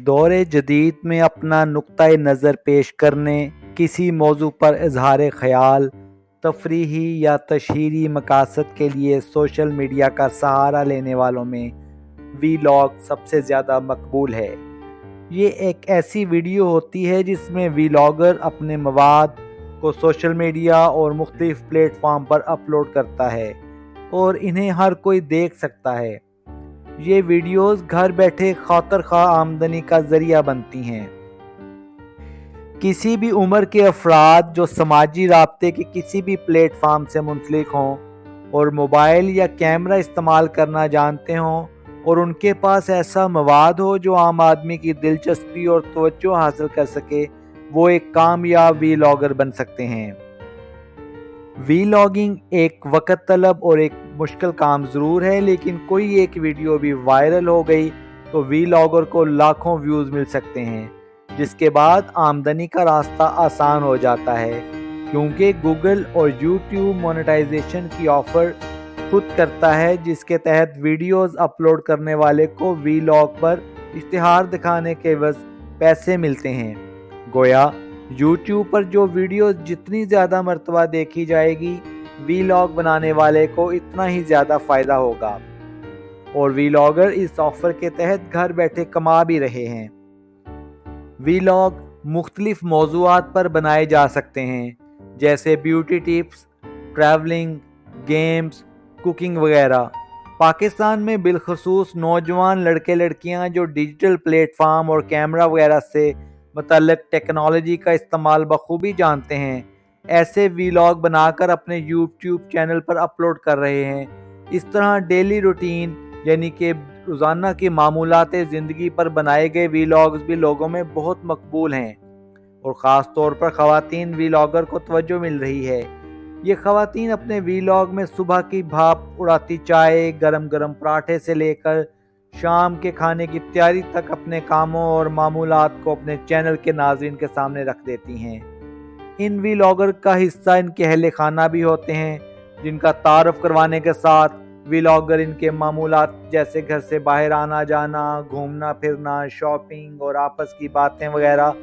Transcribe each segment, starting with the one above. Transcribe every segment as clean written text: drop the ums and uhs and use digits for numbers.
दौर जदीद में अपना नुक्ता नज़र पेश करने, किसी मौजू पर इजहार ख्याल, तफरीही या तशहीरी मकासद के लिए सोशल मीडिया का सहारा लेने वालों में वीलॉग सबसे ज़्यादा मकबूल है। ये एक ऐसी वीडियो होती है जिसमें वीलॉगर अपने मवाद को सोशल मीडिया और मुख्तलिफ प्लेटफॉर्म पर अपलोड करता है और इन्हें हर कोई देख सकता है। ये वीडियोस घर बैठे खातर खा आमदनी का जरिया बनती हैं। किसी भी उम्र के अफराद जो समाजी राब्ते के किसी भी प्लेटफॉर्म से मुंसलिक हों और मोबाइल या कैमरा इस्तेमाल करना जानते हों और उनके पास ऐसा मवाद हो जो आम आदमी की दिलचस्पी और तवज्जो हासिल कर सके, वो एक कामयाब वीलॉगर बन सकते हैं। वीलॉगिंग एक वक़्त तलब और एक मुश्किल काम ज़रूर है, लेकिन कोई एक वीडियो भी वायरल हो गई तो वीलॉगर को लाखों व्यूज़ मिल सकते हैं, जिसके बाद आमदनी का रास्ता आसान हो जाता है, क्योंकि गूगल और यूट्यूब मोनेटाइजेशन की ऑफ़र खुद करता है, जिसके तहत वीडियोस अपलोड करने वाले को वीलॉग पर इश्तिहार दिखाने के एवज़ पैसे मिलते हैं। गोया यूट्यूब पर जो वीडियो जितनी ज़्यादा मर्तबा देखी जाएगी, वीलॉग बनाने वाले को इतना ही ज़्यादा फ़ायदा होगा और वीलॉगर इस ऑफ़र के तहत घर बैठे कमा भी रहे हैं। वीलॉग मुख्तलिफ मौज़ूआत पर बनाए जा सकते हैं, जैसे beauty tips, travelling, games, cooking वगैरह। पाकिस्तान में बिलखसूस नौजवान लड़के लड़कियां जो डिजिटल प्लेटफार्म और कैमरा वगैरह से मुतल्लिक टेक्नोलॉजी का इस्तेमाल बखूबी जानते हैं, ऐसे वीलॉग बनाकर अपने यूट्यूब चैनल पर अपलोड कर रहे हैं। इस तरह डेली रूटीन यानी कि रोज़ाना की मामूलात ज़िंदगी पर बनाए गए वीलॉग्स भी लोगों में बहुत मकबूल हैं और ख़ास तौर पर ख़वातीन वीलॉगर को तवज्जो मिल रही है। ये ख़वातीन अपने वीलॉग में सुबह की भाप उड़ाती चाय, गरम गरम पराठे से लेकर शाम के खाने की तैयारी तक अपने कामों और मामूलात को अपने चैनल के नाज़रीन के सामने रख देती हैं। इन वीलॉगर का हिस्सा इनके अहले खाना भी होते हैं, जिनका तारुफ करवाने के साथ वीलॉगर इनके मामूलात जैसे घर से बाहर आना जाना, घूमना फिरना, शॉपिंग और आपस की बातें वगैरह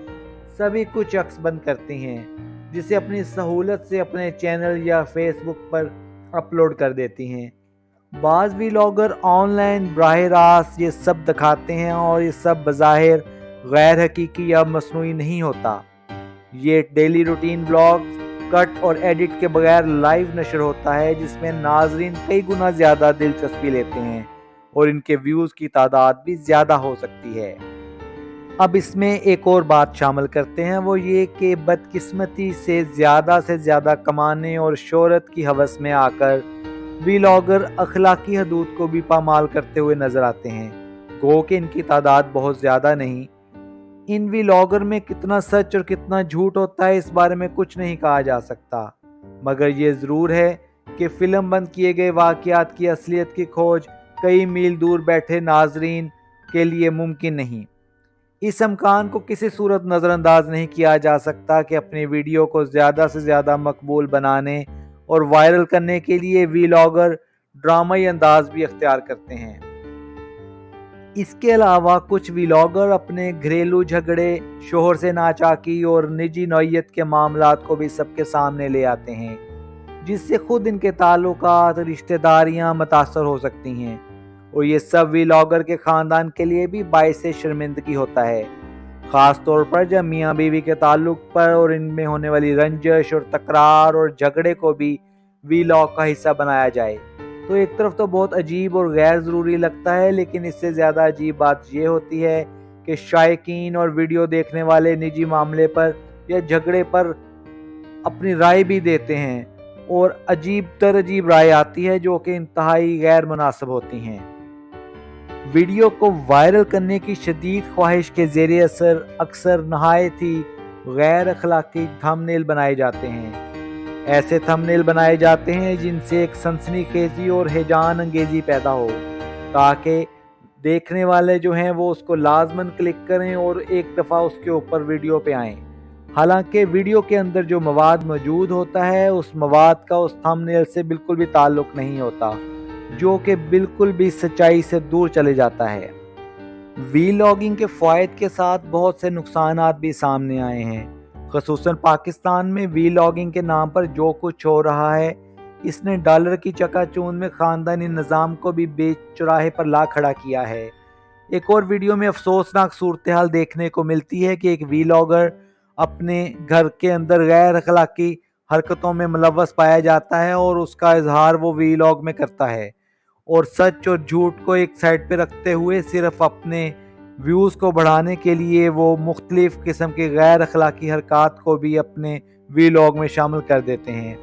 सभी कुछ अक्स बंद करती हैं, जिसे अपनी सहूलत से अपने चैनल या फेसबुक पर अपलोड कर देती हैं। बाज़ वीलॉगर ऑनलाइन बराह रास्त ये सब दिखाते हैं और ये सब बज़ाहिर गैर हकीकी या मसनूई नहीं होता। ये डेली रूटीन ब्लॉग्स कट और एडिट के बगैर लाइव नशर होता है, जिसमें नाजरीन कई गुना ज़्यादा दिलचस्पी लेते हैं और इनके व्यूज़ की तादाद भी ज़्यादा हो सकती है। अब इसमें एक और बात शामिल करते हैं, वो ये कि बदकिस्मती से ज़्यादा कमाने और शोहरत की हवस में आकर वीलॉगर अखलाकी हदूद को भी पामाल करते हुए नजर आते हैं। गो कि इनकी तादाद बहुत ज़्यादा नहीं। इन वीलॉगर में कितना सच और कितना झूठ होता है, इस बारे में कुछ नहीं कहा जा सकता, मगर ये ज़रूर है कि फ़िल्म बंद किए गए वाक़यात की असलियत की खोज कई मील दूर बैठे नाजरीन के लिए मुमकिन नहीं। इस इम्कान को किसी सूरत नज़रअंदाज नहीं किया जा सकता कि अपनी वीडियो को ज़्यादा से ज़्यादा मकबूल बनाने और वायरल करने के लिए वीलॉगर ड्रामाई अंदाज भी अख्तियार करते हैं। इसके अलावा कुछ वीलॉगर अपने घरेलू झगड़े, शोहर से नाचाकी और निजी नौइयत के मामलात को भी सबके सामने ले आते हैं, जिससे खुद इनके ताल्लुकात, रिश्तेदारियां मुतासर हो सकती हैं और ये सब वीलॉगर के ख़ानदान के लिए भी बाइस शर्मिंदगी होता है, ख़ास तौर पर जब मियाँ बीवी के ताल्लुक पर और इनमें होने वाली रंजश और तकरार और झगड़े को भी वीलॉग का हिस्सा बनाया जाए। तो एक तरफ तो बहुत अजीब और गैर ज़रूरी लगता है, लेकिन इससे ज़्यादा अजीब बात यह होती है कि शायकीन और वीडियो देखने वाले निजी मामले पर या झगड़े पर अपनी राय भी देते हैं और अजीब राय आती है जो कि इंतहाई गैर मुनासिब होती हैं। वीडियो को वायरल करने की शदीद ख्वाहिश के ज़ेरे असर अक्सर नहायत ही गैर अखलाकी थंबनेल बनाए जाते हैं। ऐसे थंबनेल बनाए जाते हैं जिनसे एक सनसनीखेज़ी और हैजान अंगेज़ी पैदा हो, ताकि देखने वाले जो हैं वो उसको लाजमन क्लिक करें और एक दफ़ा उसके ऊपर वीडियो पे आएँ। हालांकि वीडियो के अंदर जो मवाद मौजूद होता है, उस मवाद का उस थंबनेल से बिल्कुल भी ताल्लुक़ नहीं होता, जो कि बिल्कुल भी सच्चाई से दूर चले जाता है। وی لاگنگ کے فوائد کے ساتھ بہت سے نقصانات بھی سامنے آئے ہیں، خصوصاً پاکستان میں وی لاگنگ کے نام پر جو کچھ ہو رہا ہے اس نے ڈالر کی چکا چوند میں خاندانی نظام کو بھی بے چراہے پر لا کھڑا کیا ہے۔ ایک اور ویڈیو میں افسوسناک صورتحال دیکھنے کو ملتی ہے کہ ایک وی لاگر اپنے گھر کے اندر غیر اخلاقی حرکتوں میں ملوث پایا جاتا ہے اور اس کا اظہار وہ وی لاگ میں کرتا ہے، اور سچ اور جھوٹ کو ایک سائڈ پہ رکھتے ہوئے صرف اپنے ویوز کو بڑھانے کے لیے وہ مختلف قسم کے غیر اخلاقی حرکات کو بھی اپنے وی لاگ میں شامل کر دیتے ہیں۔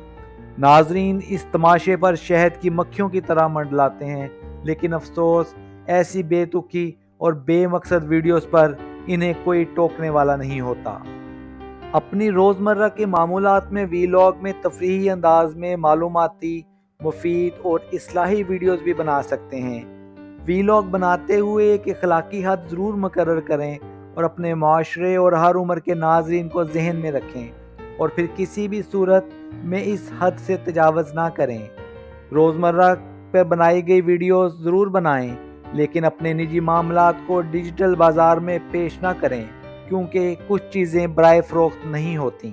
ناظرین اس تماشے پر شہد کی مکھیوں کی طرح منڈلاتے ہیں، لیکن افسوس ایسی بے تکی اور بے مقصد ویڈیوز پر انہیں کوئی ٹوکنے والا نہیں ہوتا۔ اپنی روزمرہ کے معمولات میں وی لاگ میں تفریحی انداز میں معلوماتی، مفید اور اصلاحی ویڈیوز بھی بنا سکتے ہیں۔ وی لاگ بناتے ہوئے ایک اخلاقی حد ضرور مقرر کریں اور اپنے معاشرے اور ہر عمر کے ناظرین کو ذہن میں رکھیں، اور پھر کسی بھی صورت میں اس حد سے تجاوز نہ کریں۔ روزمرہ پر بنائی گئی ویڈیوز ضرور بنائیں، لیکن اپنے نجی معاملات کو ڈیجیٹل بازار میں پیش نہ کریں، کیونکہ کچھ چیزیں برائے فروخت نہیں ہوتیں۔